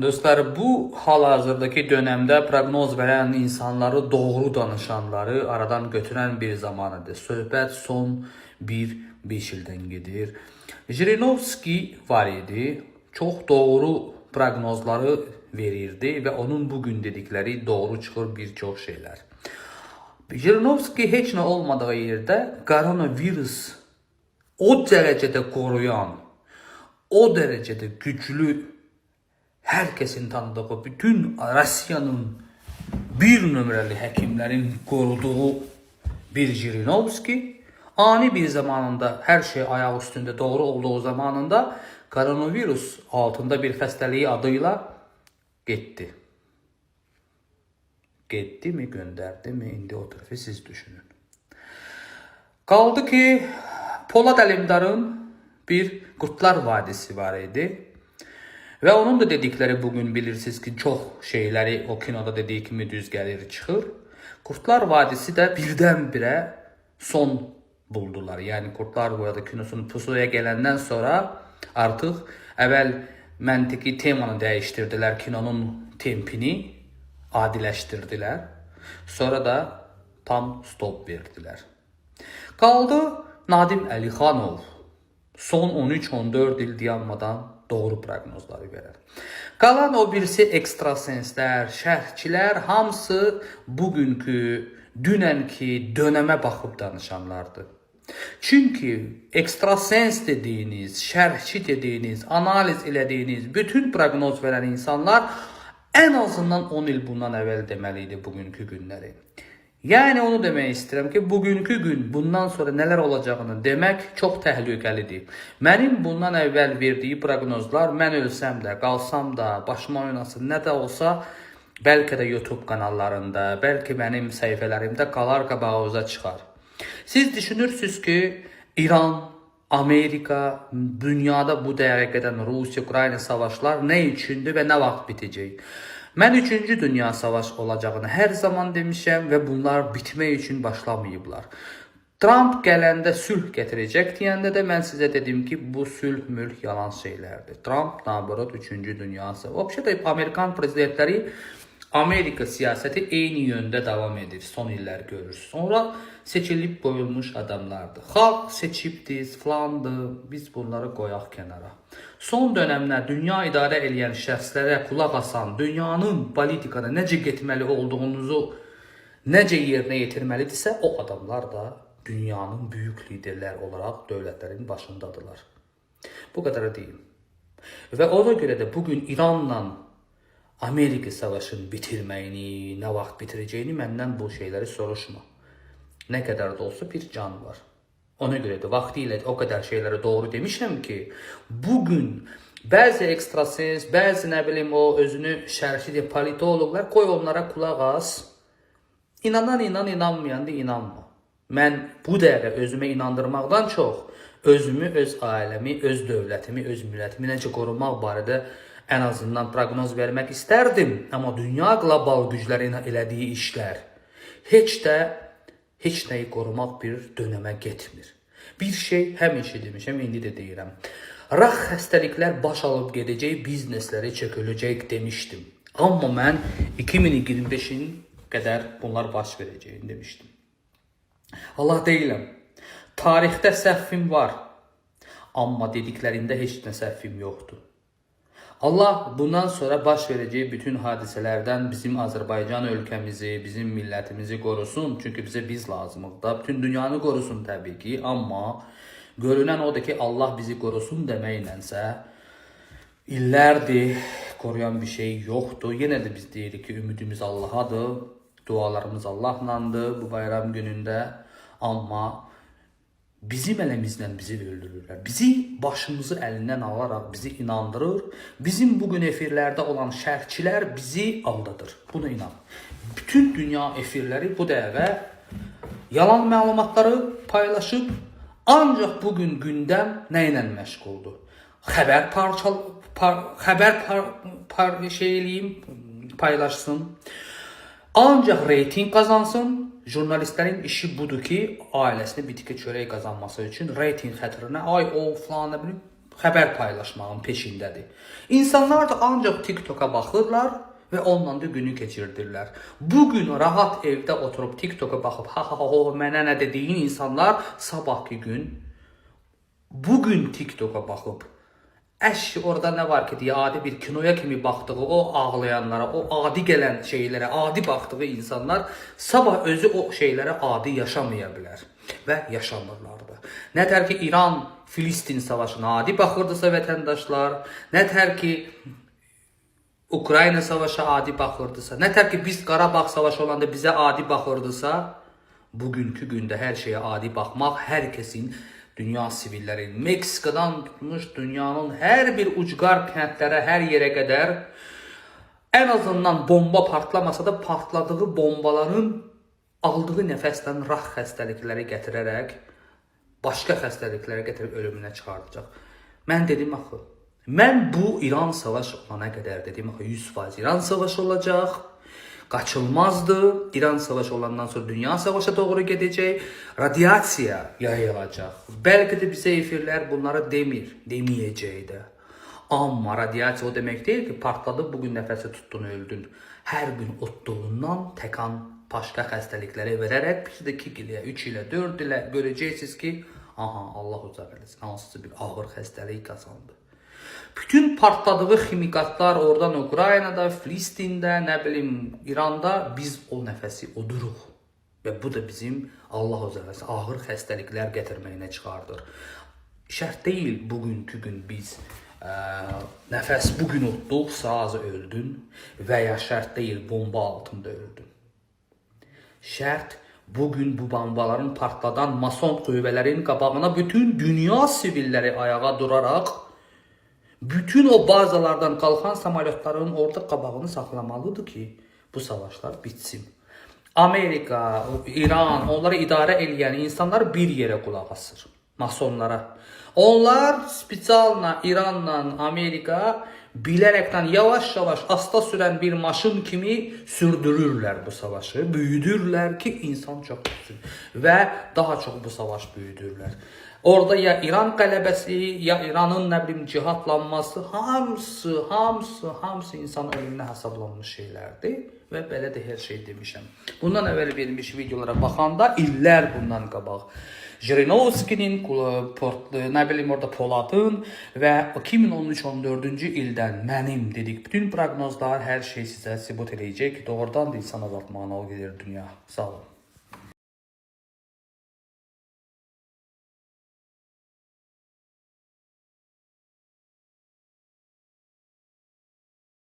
Dostlar, bu hal-hazırdaki dönemdə proqnoz verən insanları, doğru danışanları aradan götürən bir zamanıdır. Söhbət son 1-5 ildən gedir. Jirinovski var idi. Çox doğru proqnozları verirdi və onun bugün dedikləri doğru çıxır bir çox şeylər. Jirinovski heç nə olmadığı yerdə koronavirus o dərəcədə qoruyan, o dərəcədə güclü, herkesin tanıdığı, bütün Rusiyanın bir nömrəli həkimlərin qoruduğu bir Jirinovski ani bir zamanında her şey ayağı üstünde doğru olduğu zamanında koronavirus altında bir xəstəliyi adıyla getdi. Getdi mi, gönderdi mi? İndi o tərəfi siz düşünün. Kaldı ki Polad Alemdar'ın bir Qurtlar Vadisi var idi. Ve onun da dedikleri bugün bilirsiniz ki çok şeyleri o kinoda dediği kimi düz gelir çıxır. Qurtlar Vadisi də birdən-birə son buldular. Yani Qurtlar Vadisi kinosunun pusuya gələndən sonra artıq əvvəl məntiqi temanı dəyiştirdilər, kinonun tempini adiləşdirdilər. Sonra da tam stop verdilər. Kaldı Nadim Əlixanov son 13-14 il dayanmadan doğru proqnozları verər. Qalan o birisi ekstrasenslər, şərhçilər hamısı bugünkü, dünənki dönəmə baxıb danışanlardır. Çünki ekstrasens dediyiniz, şərhçi dediyiniz, analiz elədiyiniz bütün proqnoz verən insanlar en azından 10 il bundan əvvəl deməliydi bugünkü günləri. Yani onu demək istəyirəm ki, bugünkü gün bundan sonra nələr olacağını demək çox təhlükəlidir. Mənim bundan əvvəl verdiyi proqnozlar, mən ölsəm də, qalsam da, başıma oynasın, nə də olsa, bəlkə də YouTube kanallarında, bəlkə mənim səhifələrimdə qalar, qabağınıza çıxar. Siz düşünürsünüz ki, İran, Amerika, dünyada bu dəqiqədən Rusiya-Ukrayna savaşlar nə üçündür və nə vaxt bitəcək? Mən 3-cü Dünya Savaşı olacağını hər zaman demişəm və bunlar bitmək üçün başlamayıblar. Trump gələndə sülh gətirəcək deyəndə də mən sizə dedim ki, bu sülh-mülh yalan şeylərdir. Trump, naborot 3-cü Dünya Savaşı. Obşədə Amerikan prezidentləri, Amerika siyasəti eyni yöndə davam edir. Son illər görürsünüz. Sonra seçilib qoyulmuş adamlardır. Xalq seçibdir, filandır. Biz bunları qoyaq kənara. Son dönemler dünya idarə edən şəxslərə qulaq asan, dünyanın politikada necə getməli olduğunuzu necə yerinə yetirməlidirsə, o adamlar da dünyanın büyük liderlər olaraq dövlətlərin başındadılar. Bu kadar deyim. Və ona görə də bugün İranla Amerika savaşını bitirməyini, nə vaxt bitirəcəyini məndən bu şeyləri soruşma. Nə qədər də olsa bir can var. Ona göre de vaktiyle o kadar şeyleri doğru demişim ki bugün bazı ekstrasens, bazı ne bileyim o özünü şərhçi politologlar koy onlara kulak as. İnanan inan, inanmayan da inanma. Mən bu dəqiqə özümə inandırmaqdan çox özümü, öz ailəmi, öz dövlətimi, öz millətimi necə qorumaq barədə en azından proqnoz vermək istərdim. Amma dünya qlobal güclərin elədiyi işlər heç nəyi qorumaq bir dönəmə getmir. Bir şey həmişə demişəm, indi də deyirəm. Rax xəstəliklər baş alıb gedəcək, biznesləri çöküləcək demişdim. Amma mən 2025'in qədər bunlar baş verəcəyini demişdim. Allah deyiləm. Tarixdə səhvim var. Amma dediklərində heç nə səhvim yoxdur. Allah bundan sonra baş vereceği bütün hadiselerden bizim Azerbaycan ülkemizi, bizim milletimizi korusun. Çünkü bize biz lazımız da. Bütün dünyanı korusun tabii ki. Ama görünen o da ki Allah bizi korusun demeyinsə illərdir koruyan bir şey yoktu. Yine de biz deyirik ki ümidimiz Allah'adır. Dualarımız Allah'landı bu bayram gününde. Ama bizim elimizden bizi öldürürler. Bizi başımızı elinden alarak bizi inandırır. Bizim bugün efirlerde olan şərhçilər bizi aldadır. Buna inan. Bütün dünya efirleri bu dəqiqə yalan məlumatları paylaşıb ancaq bugün gündəm nə ilə məşğuldur? Xəbər paylaşsın. Ancaq reyting kazansın. Jurnalistlerin işi budur ki, ailesine bitki çörək kazanması için reyting xətrinə ay o falan ne bileyim xəbər paylaşmağın peşindədir. İnsanlar da ancaq TikToka baxırlar və onunla da günü keçirdirlər. Bugün rahat evdə oturub TikToka baxıb mənə nə dediyin insanlar sabahki gün bugün TikToka baxıb orada nə var ki deyə adi bir kinoya kimi baxdığı o ağlayanlara, o adi gələn şeylərə, adi baxdığı insanlar sabah özü o şeylərə adi yaşamaya bilər və yaşamırlar da. Nətər ki İran-Filistin savaşına adi baxırdısa vətəndaşlar, nətər ki Ukrayna savaşı adi baxırdısa, nətər ki biz Qarabağ savaşı olanda bizə adi baxırdısa, bugünkü gündə hər şeyə adi baxmaq hər kəsin, dünya sivilləri, Meksikadan tutmuş dünyanın hər bir ucqar kəndlərə, hər yerə qədər ən azından bomba partlamasa da partladığı bombaların aldığı nəfəsdən rax xəstəlikləri gətirərək, başqa xəstəlikləri gətirib ölümünə çıxardacaq. Mən dedim axı, mən bu İran savaşı olana qədər dedim axı 100% İran savaşı olacaq. Qaçılmazdı. İran savaşı olandan sonra dünya savaşa doğru gedəcək. Radiasiya yayılacaq. Bəlkə də bizə efirlər bunları deməyəcək də. Amma radiasiya o demək deyil ki, partladı, bugün nəfəsi tutdun, öldün. Hər gün otduğundan təkan başqa xəstəliklərə verərək biz də 2 ilə, 3 ilə, 4 ilə görəcəksiniz ki, Allah uzaq eləsin, hansısa bir ağır xəstəlik qazandı. Bütün partladığı ximikatlar oradan Ukraynada, Filistində, nə bilim İranda biz o nəfəsi oduruq. Və bu da bizim Allah uzaq eləsin ağır xəstəliklər gətirməyinə çıxardır. Şərt deyil bugünkü gün biz nəfəs bugün otduq, sazı öldün və ya şərt deyil bomba altında öldün. Şərt bugün bu bombaların partladan mason qüvvələrin qabağına bütün dünya sivilləri ayağa duraraq bütün o bazalardan qalxan samolyotların orada qabağını saxlamalıdır ki, bu savaşlar bitsin. Amerika, İran, onları idarə edən insanlar bir yerə qulaq asır, masonlara. Onlar spesialna İranla Amerika bilərəkdən yavaş-yavaş asta sürən bir maşın kimi sürdürürlər bu savaşı, büyüdürlər ki, insan çox olsun və daha çox bu savaş büyüdürlər. Orada ya İran qələbəsi, ya İranın nə bilim cihadlanması, hamısı insan ölümünə hesablanmış şeylərdir və belə də hər şey demişəm. Bundan əvvəl verilmiş videolara baxanda illər bundan qabaq Jirinovskinin, nə bilim orada Poladın və 2013-14-cü ildən mənim dedik bütün proqnozlar hər şey sizə sübut edəcək ki, doğrudan da insan azaltmağına o gedir dünya. Sağ olun.